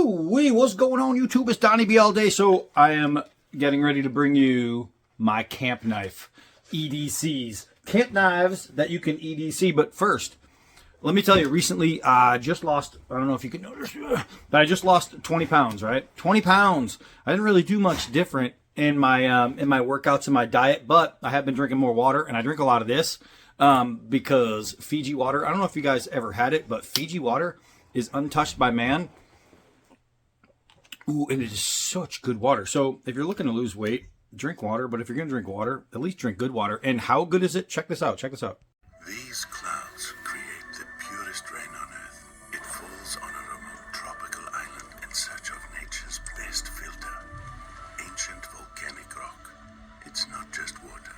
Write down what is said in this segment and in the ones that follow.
Woo-wee, what's going on, YouTube? It's Donnie B all day. So I am getting ready to bring you my camp knife, EDCs. Camp knives that you can EDC. But first, let me tell you, recently I just lost, I don't know if you can notice, but I just lost 20 pounds, right? 20 pounds. I didn't really do much different in my workouts and my diet, but I have been drinking more water, and I drink a lot of this because Fiji water, I don't know if you guys ever had it, but Fiji water is untouched by man. Ooh, and it is such good water. So if you're looking to lose weight, drink water. But if you're going to drink water, at least drink good water. And how good is it? Check this out. Check this out. These clouds create the purest rain on Earth. It falls on a remote tropical island in search of nature's best filter. Ancient volcanic rock. It's not just water.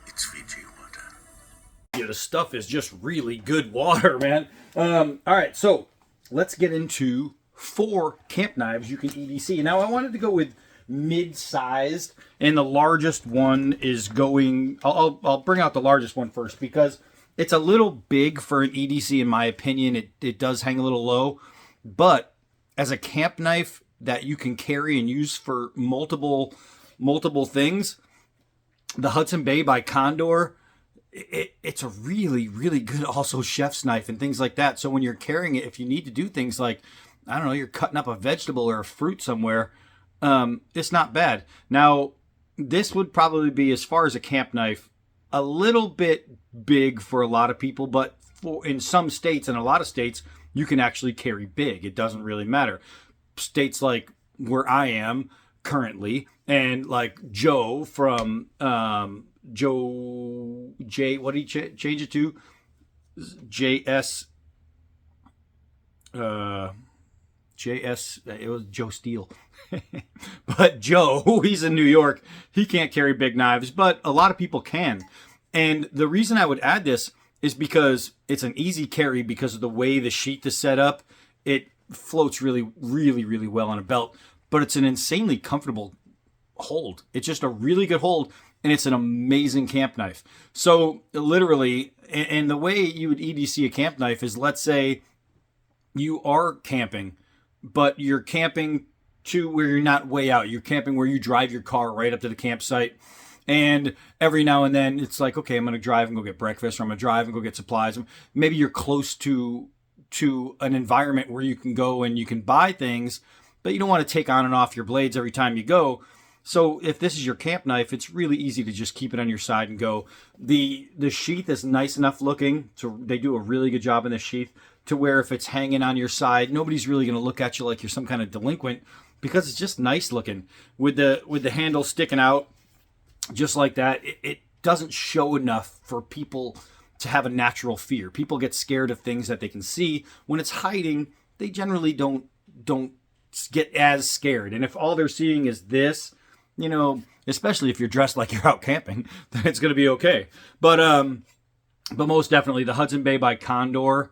It's Fiji water. Yeah, the stuff is just really good water, man. All right, so let's get into 4 camp knives you can EDC. Now, I wanted to go with mid-sized, and the largest one is going... I'll bring out the largest one first because it's a little big for an EDC, in my opinion. It does hang a little low, but as a camp knife that you can carry and use for multiple things, the Hudson Bay by Condor, it's a really, really good also chef's knife and things like that. So when you're carrying it, if you need to do things like, I don't know, you're cutting up a vegetable or a fruit somewhere, it's not bad. Now, this would probably be, as far as a camp knife, a little bit big for a lot of people, but in some states, and a lot of states, you can actually carry big. It doesn't really matter. States like where I am currently, and like Joe from Joe J, what did he change it to? JS, it was Joe Steele. But Joe, he's in New York. He can't carry big knives, but a lot of people can. And the reason I would add this is because it's an easy carry because of the way the sheath is set up. It floats really, really, really well on a belt, but it's an insanely comfortable hold. It's just a really good hold, and it's an amazing camp knife. So literally, and the way you would EDC a camp knife is, let's say you are camping, but you're camping to where you're not way out. You're camping where you drive your car right up to the campsite. And every now and then it's like, okay, I'm going to drive and go get breakfast, or I'm going to drive and go get supplies. Maybe you're close to an environment where you can go and you can buy things, but you don't want to take on and off your blades every time you go. So if this is your camp knife, it's really easy to just keep it on your side and go. The sheath is nice enough looking, so they do a really good job in the sheath, to where if it's hanging on your side, nobody's really going to look at you like you're some kind of delinquent, because it's just nice looking with the handle sticking out just like that. It doesn't show enough for people to have a natural fear. People get scared of things that they can see. When it's hiding, they generally don't get as scared. And if all they're seeing is this, you know, especially if you're dressed like you're out camping, then it's going to be okay. But most definitely the Hudson Bay by Condor.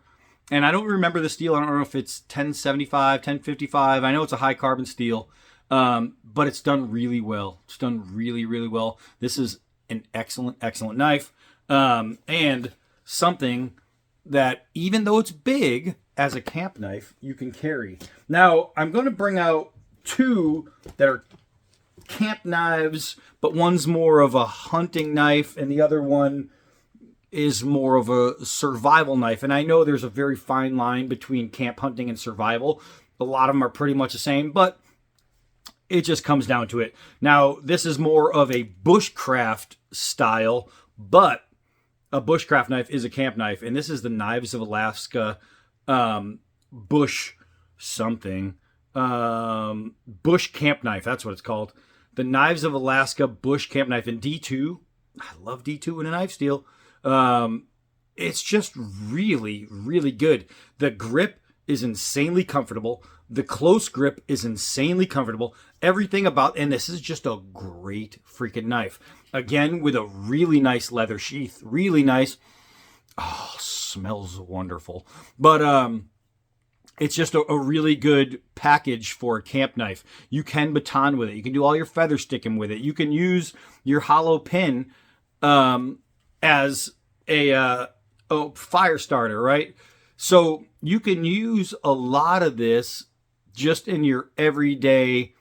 And I don't remember the steel. I don't know if it's 1075, 1055. I know it's a high carbon steel, but it's done really well. It's done really, really well. This is an excellent, excellent knife, and something that, even though it's big as a camp knife, you can carry. Now, I'm going to bring out 2 that are camp knives, but one's more of a hunting knife, and the other one is more of a survival knife. And I know there's a very fine line between camp hunting and survival. A lot of them are pretty much the same, but it just comes down to it. Now, this is more of a bushcraft style, but a bushcraft knife is a camp knife. And this is the Knives of Alaska bush something. Bush camp knife. That's what it's called. The Knives of Alaska bush camp knife in D2. I love D2 in a knife steel. It's just really, really good. The grip is insanely comfortable. The close grip is insanely comfortable. Everything about, and this is just a great freaking knife. Again, with a really nice leather sheath. Really nice. Oh, smells wonderful. But, it's just a really good package for a camp knife. You can baton with it. You can do all your feather sticking with it. You can use your hollow pin, as a fire starter, right? So you can use a lot of this just in your everyday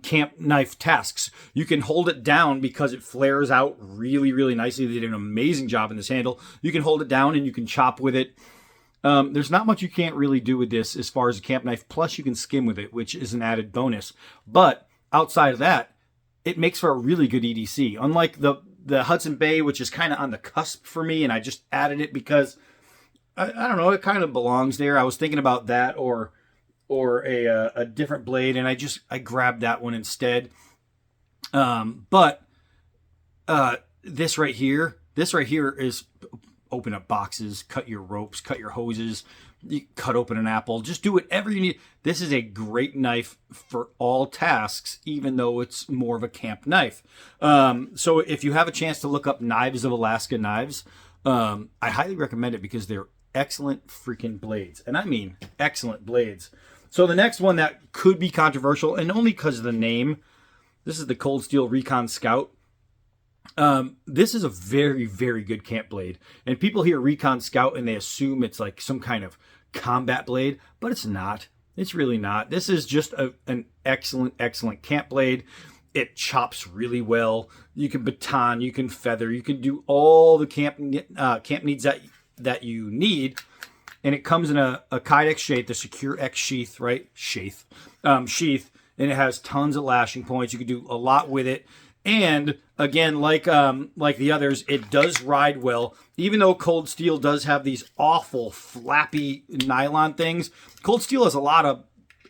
camp knife tasks. You can hold it down because it flares out really, really nicely. They did an amazing job in this handle. You can hold it down and you can chop with it. There's not much you can't really do with this as far as a camp knife. Plus, you can skim with it, which is an added bonus. But outside of that, it makes for a really good EDC. Unlike the Hudson Bay, which is kind of on the cusp for me, and I just added it because I don't know, it kind of belongs there. I was thinking about that or a different blade, and I grabbed that one instead. But this right here is open up boxes, cut your ropes, cut your hoses, you cut open an apple, just do whatever you need. This is a great knife for all tasks, even though it's more of a camp knife. So if you have a chance to look up Knives of Alaska knives, I highly recommend it because they're excellent freaking blades. And I mean excellent blades. So the next one that could be controversial, and only because of the name, this is the Cold Steel Recon Scout. This is a very, very good camp blade. And people hear Recon Scout and they assume it's like some kind of combat blade, but it's not. It's really not. This is just an excellent, excellent camp blade. It chops really well. You can baton, you can feather, you can do all the camp needs that you need. And it comes in a Kydex sheath, the Secure X sheath, right? Sheath. And it has tons of lashing points. You can do a lot with it. And again, like the others, it does ride well. Even though Cold Steel does have these awful flappy nylon things, Cold Steel has a lot of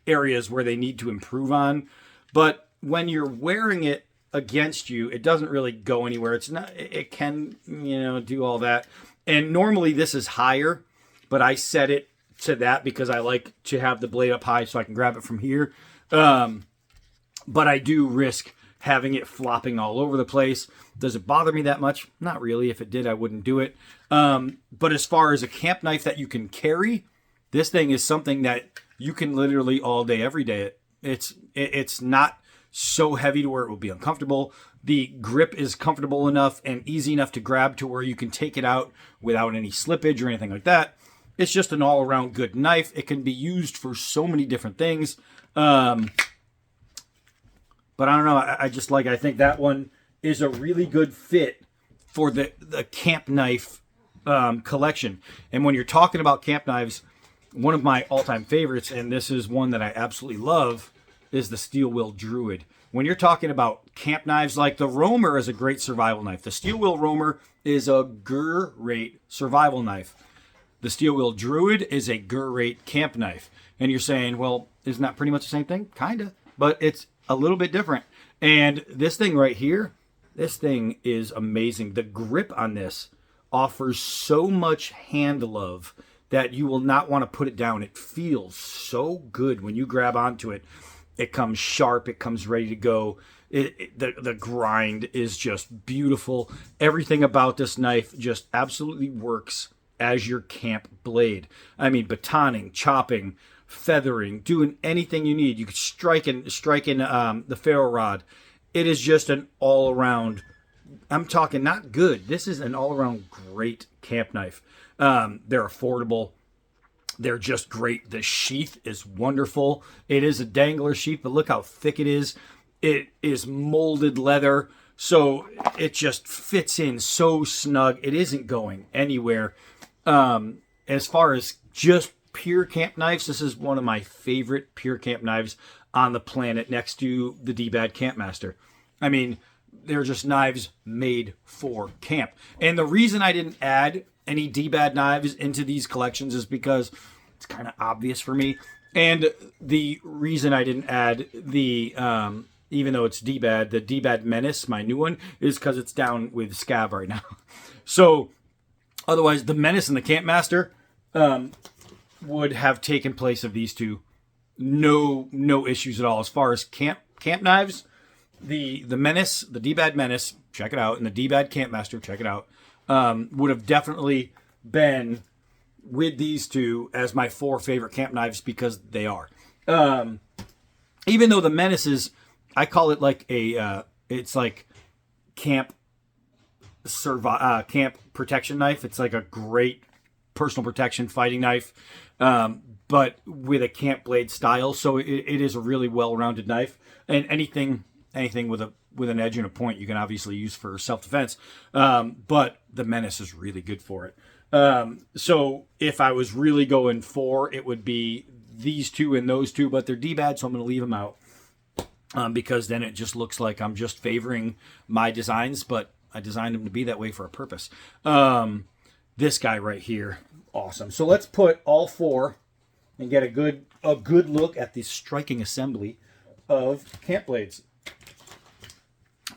areas where they need to improve on. But when you're wearing it against you, it doesn't really go anywhere. It's not. It can, do all that. And normally this is higher, but I set it to that because I like to have the blade up high so I can grab it from here. But I do risk having it flopping all over the place. Does it bother me that much? Not really. If it did, I wouldn't do it. But as far as a camp knife that you can carry, this thing is something that you can literally all day, every day. It's not so heavy to where it will be uncomfortable. The grip is comfortable enough and easy enough to grab to where you can take it out without any slippage or anything like that. It's just an all-around good knife. It can be used for so many different things. But I don't know. I think that one is a really good fit for the camp knife collection. And when you're talking about camp knives, one of my all-time favorites, and this is one that I absolutely love, is the Steel Wheel Druid. When you're talking about camp knives, like the Roamer is a great survival knife. The Steel Wheel Roamer is a great survival knife. The Steel Wheel Druid is a great camp knife. And you're saying, well, isn't that pretty much the same thing? Kinda. But it's a little bit different. And this thing right here, this thing is amazing. The grip on this offers so much hand love that you will not want to put it down. It feels so good when you grab onto it. It comes sharp. It comes ready to go. The grind is just beautiful. Everything about this knife just absolutely works as your camp blade. I mean, batoning, chopping, feathering, doing anything you need. You could strike in the ferro rod. It is just an all-around, I'm talking not good. This is an all-around great camp knife. They're affordable. They're just great. The sheath is wonderful. It is a dangler sheath, but look how thick it is. It is molded leather, so it just fits in so snug. It isn't going anywhere. As far as just pure camp knives, this is one of my favorite pure camp knives on the planet, next to the D-Bad Campmaster. I mean, they're just knives made for camp. And the reason I didn't add any D-Bad knives into these collections is because it's kind of obvious for me. And the reason I didn't add the, even though it's D-Bad, the D-Bad Menace, my new one, is because it's down with Scav right now. So otherwise, the Menace and the Campmaster would have taken place of these two. No issues at all. As far as camp knives, the Menace, the D-Bad Menace, check it out, and the D-Bad Campmaster, check it out, would have definitely been with these two as my 4 favorite camp knives because they are. Even though the Menace is, I call it like it's like camp protection knife. It's like a great personal protection fighting knife. but with a camp blade style. So it is a really well-rounded knife, and anything with an edge and a point you can obviously use for self-defense. But the Menace is really good for it. So if I was really going for, it would be these two and those two, but they're D-bad, so I'm going to leave them out. Because then it just looks like I'm just favoring my designs, but I designed them to be that way for a purpose. This guy right here, awesome. So let's put all four and get a good look at the striking assembly of camp blades.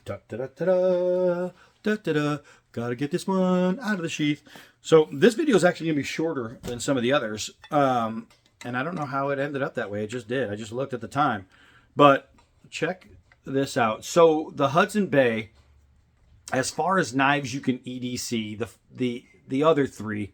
Da-da-da-da-da, da-da-da. Gotta get this one out of the sheath. So this video is actually gonna be shorter than some of the others, and I don't know how it ended up that way. It just did. I just looked at the time, but check this out. So the Hudson Bay, as far as knives you can EDC, the other three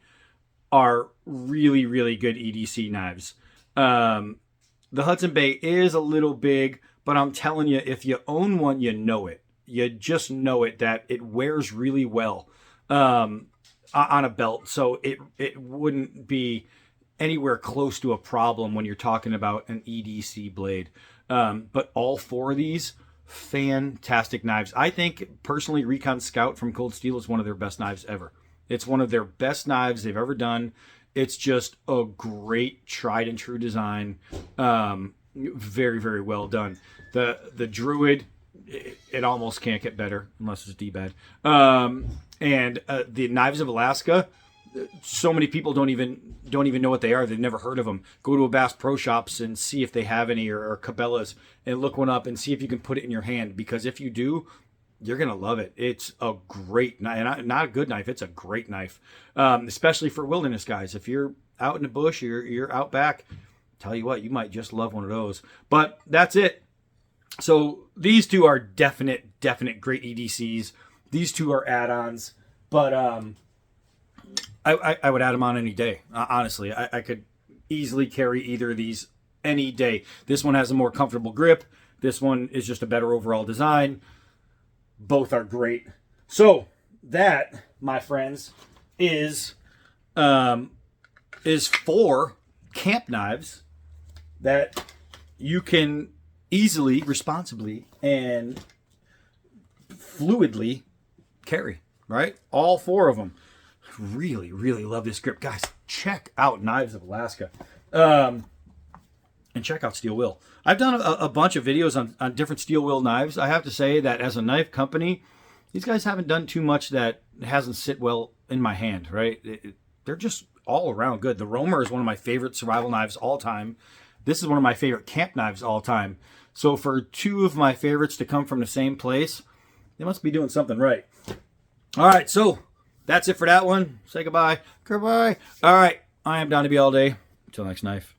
are really, really good EDC knives. The Hudson Bay is a little big, but I'm telling you, if you own one, you know it. You just know it, that it wears really well on a belt. So it wouldn't be anywhere close to a problem when you're talking about an EDC blade. But all four of these, fantastic knives. I think personally Recon Scout from Cold Steel is one of their best knives ever. It's one of their best knives they've ever done. It's just a great tried and true design. Very, very well done. The Druid, it almost can't get better unless it's D-bad. And the Knives of Alaska, so many people don't even know what they are. They've never heard of them. Go to a Bass Pro Shops and see if they have any, or Cabela's, and look one up and see if you can put it in your hand, because if you do, you're gonna love it. It's a great knife, not a good knife. It's a great knife, especially for wilderness guys. If you're out in the bush, you're out back. Tell you what, you might just love one of those. But that's it. So these two are definite great EDCs. These two are add-ons, but I would add them on any day. Honestly, I could easily carry either of these any day. This one has a more comfortable grip. This one is just a better overall design. Both are great. So that, my friends, is 4 camp knives that you can easily, responsibly, and fluidly carry, right? All 4 of them. Really, really love this grip. Guys, check out Knives of Alaska. And check out Steel Will. I've done a bunch of videos on different steel wheel knives. I have to say that as a knife company, these guys haven't done too much that hasn't sit well in my hand, right? They're just all around good. The Roamer is one of my favorite survival knives all time. This is one of my favorite camp knives all time. So for 2 of my favorites to come from the same place, they must be doing something right. All right, so that's it for that one. Say goodbye. Goodbye. All right, I am Donnie B all day. Until next knife.